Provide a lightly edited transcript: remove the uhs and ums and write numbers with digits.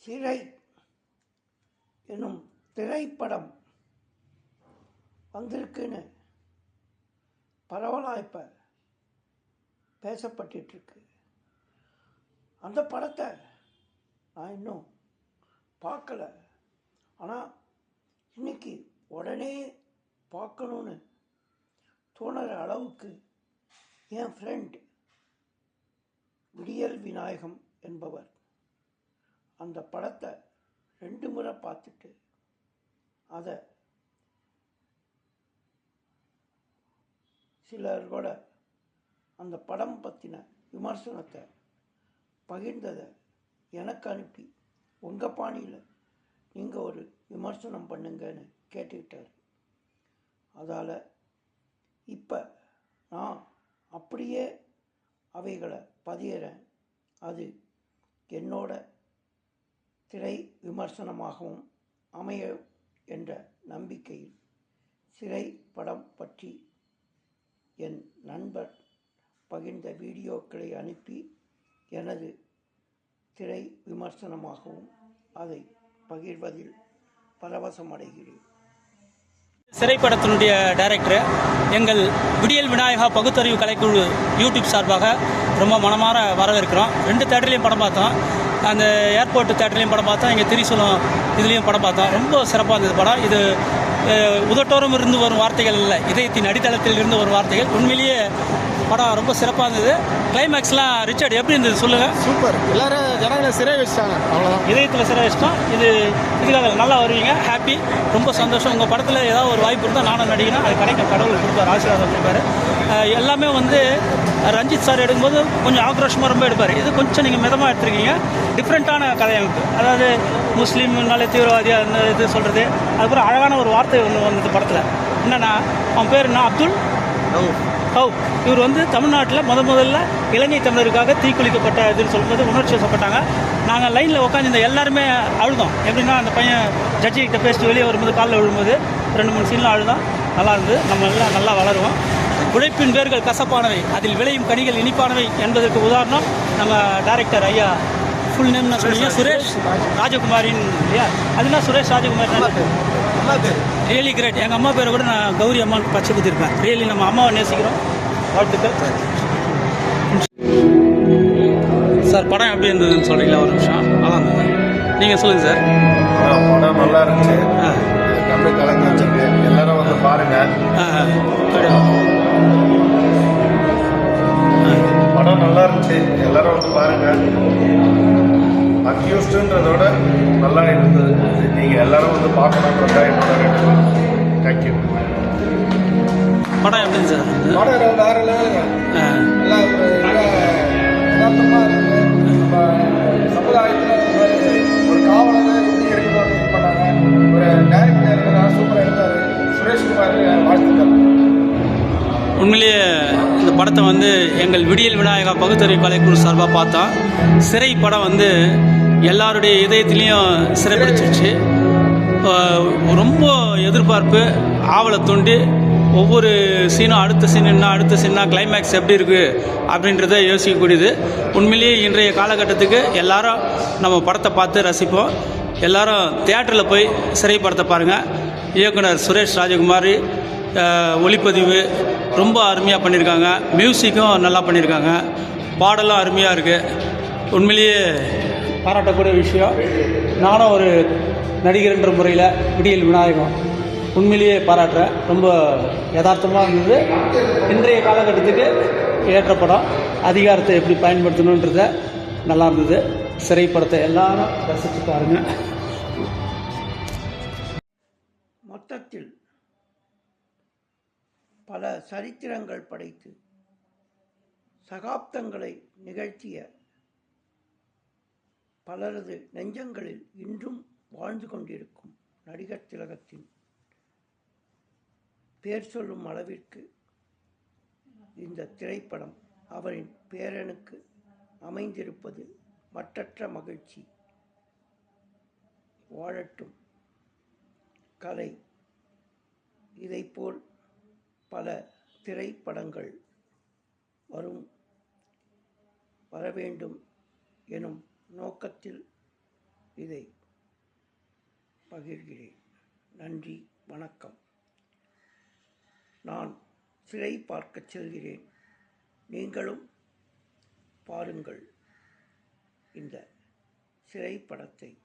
சிறை எனும் திரைப்படம் வந்திருக்குன்னு பரவலாக இப்போ பேசப்பட்டுருக்கு. அந்த படத்தை நான் இன்னும் பார்க்கல. ஆனால் இன்னைக்கு உடனே பார்க்கணுன்னு தோணுற அளவுக்கு என் ஃப்ரெண்ட் விடியல் விநாயகம் என்பவர் அந்த படத்தை 2 முறை பார்த்துட்டு அதை சிலரோட அந்த படம் பற்றின விமர்சனத்தை பகிர்ந்ததை எனக்கு அனுப்பி உங்கள் பாணியில் நீங்கள் ஒரு விமர்சனம் பண்ணுங்கன்னு கேட்டுக்கிட்டார். அதால் இப்போ நான் அப்படியே அவைகளை பதிகிறேன். அது என்னோட திரை விமர்சனமாகவும் அமைய என்ற நம்பிக்கையில் சிறை படம் பற்றி என் நண்பர் பகிர்ந்த வீடியோக்களை அனுப்பி எனது திரை விமர்சனமாகவும் அதை பகிர்வதில் பரவசமடைகிறேன். திரைப்படத்தினுடைய டைரக்டர் எங்கள் விடியல் விநாயகா பகுத்தறிவு கலைக்குழு யூடியூப் சார்பாக ரொம்ப மனமாற வரவேற்கிறோம். 2 தேட்டர்லேயும் படம் பார்த்தோம். அந்த ஏர்போர்ட் தேட்டர்லேயும் படம் பார்த்தோம், இங்கே திரிசூலம் இதுலேயும் படம் பார்த்தோம். ரொம்ப சிறப்பாக இருந்தது படம். இது உதட்டோரம் இருந்து வரும் வார்த்தைகள் இல்லை, இதயத்தின் அடித்தளத்தில் இருந்து வரும் வார்த்தைகள். உண்மையிலேயே படம் ரொம்ப சிறப்பாக இருந்தது. கிளைமேக்ஸ்லாம் ரிச்சர்ட் எப்படி இருந்தது சொல்லுங்கள்? சூப்பர். எல்லாரும் ஜனங்களை சிறை வச்சுட்டாங்க, அவ்வளோதான். இதயத்தில் சிறை வச்சிட்டோம். இதுக்காக நல்லா வருவீங்க. ஹாப்பி, ரொம்ப சந்தோஷம். உங்கள் படத்தில் ஏதாவது ஒரு வாய்ப்பு இருந்தால் நானும் நடிக்கிறேன். அது கிடைக்க கடவுள் கொடுப்பார், ஆசீர்வாதம் கொடுப்பார். எல்லாமே ரஞ்சித் சார் எடுக்கும்போது கொஞ்சம் ஆக்ரோஷமாக ரொம்ப எடுப்பார். இது கொஞ்சம் நீங்கள் மிதமாக எடுத்துருக்கீங்க. டிஃப்ரெண்ட்டான கதையமைப்பு. அதாவது முஸ்லீம்னாலே தீவிரவாதி அந்த இது சொல்கிறது. அதுக்கப்புறம் அழகான ஒரு வார்த்தை ஒன்று வந்தது படத்தில். என்னென்னா, அவன் பேர் என்ன, அப்துல் கவுப். இவர் தமிழ்நாட்டில் முதல்ல இலங்கை தமிழருக்காக தீக்குளிக்கப்பட்ட இதுன்னு சொல்லும்போது உணர்ச்சி வசப்பட்டாங்க. நாங்கள் லைனில் உட்காந்து எல்லாருமே அழுதோம். எப்படின்னா, அந்த பையன் ஜட்ஜிக்கிட்ட பேசிட்டு வெளியே வரும்போது காலில் விழும்போது 2-3 சீன்லாம் அழுதோம். நல்லா இருந்தது. நம்ம எல்லாம் நல்லா வளருவோம். உழைப்பின் வேர்கள் கசப்பானவை, அதில் விளையும் கனிகள் இனிப்பானவை என்பதற்கு உதாரணம் நம்ம டைரக்டர் ஐயா. ஃபுல் நேம் சொன்னீங்க? சுரேஷ் ராஜகுமாரின் இல்லையா? அதுனா சுரேஷ் ராஜகுமாரி. Really great. எங்கள் அம்மா பேரை கூட நான் கௌரி அம்மாவுக்கு பச்சை குத்திருப்பேன். ரியலி நம்ம அம்மாவை நேசிக்கிறோம். வாழ்த்துக்கள் சார். படம் எப்படி இருந்ததுன்னு சொல்கிறீங்களா? ஒரு நிமிஷம். நல்லா இருந்தது. நீங்கள் சொல்லுங்கள் சார். படம் நல்லா இருந்துச்சு. தமிழ் கலந்து வச்சிருக்கு. எல்லாரும் பாருங்க. படம் நல்லா இருந்துச்சு. எல்லாரும் பாருங்க. அக்யூஸ்டுன்றதோட நல்லா இருந்தது. நீங்கள் எல்லாரும் பார்க்கணுன்றதா என்னோட வேண்டுகோள். தேங்க்யூ. படம் எப்படி சார்? படம் வேற லெவலுங்க. நல்லா யதார்த்தமாக இருக்குது. நம்ம சமுதாயத்தில் ஒரு காவலர் எப்படி இருக்கணும்னு இது பண்ணாங்க. ஒரு டைரக்டர் சூப்பராக இருந்தார். சுரேஷ்குமார் வாழ்த்துக்கள். உண்மையிலேயே இந்த படத்தை எங்கள் விடியல் விநாயகா பகுத்தறிவு கலைக்குழு சார்பாக பார்த்தோம். சிறை படம் எல்லாருடைய இதயத்திலையும் சிறை பிடிச்சிருச்சு. ரொம்ப எதிர்பார்ப்பு, ஆவலை தூண்டி ஒவ்வொரு சீனும் அடுத்த சீனா கிளைமேக்ஸ் எப்படி இருக்குது அப்படின்றத யோசிக்கக்கூடியது. உண்மையிலேயே இன்றைய காலகட்டத்துக்கு எல்லாரும் நம்ம படத்தை பார்த்து ரசிப்போம். எல்லாரும் தியேட்டரில் போய் சிறை படத்தை பாருங்கள். இயக்குனர் சுரேஷ் ராஜகுமாரி ஒளிப்பதிவு ரொம்ப அருமையாக பண்ணியிருக்காங்க. மியூசிக்கும் நல்லா பண்ணியிருக்காங்க. பாடலும் அருமையாக இருக்குது. உண்மையிலேயே பாராட்டக்கூடிய விஷயம். நானும் ஒரு நடிகர்ன்ற முறையில் விடியல் விநாயகம் உண்மையிலேயே பாராட்டுறேன். ரொம்ப யதார்த்தமாக இருந்தது. இன்றைய காலகட்டத்துக்கு ஏற்ற படம். அதிகாரத்தை எப்படி பயன்படுத்தணுன்றத நல்லா இருந்தது. சிறைப்படத்தை எல்லாரும் ரசித்து பாருங்க. மொத்தத்தில் பல சரித்திரங்கள் படைத்து சகாப்தங்களை நிகழ்த்திய பலரது நெஞ்சங்களில் இன்றும் வாழ்ந்து கொண்டிருக்கும் நடிகர் திலகத்தின் பேர் சொல்லும் அளவிற்கு இந்த திரைப்படம் அவரின் பேரனுக்கு அமைந்திருப்பது மற்றற்ற மகிழ்ச்சி. வாழட்டும் கலை. இதைப்போல் பல திரைப்படங்கள் வரவேண்டும் எனும் நோக்கத்தில் இதை பகிர்கிறேன். நன்றி, வணக்கம். நான் சிறை பார்க்கச் செல்கிறேன். நீங்களும் பாருங்கள் இந்த சிறை படத்தை.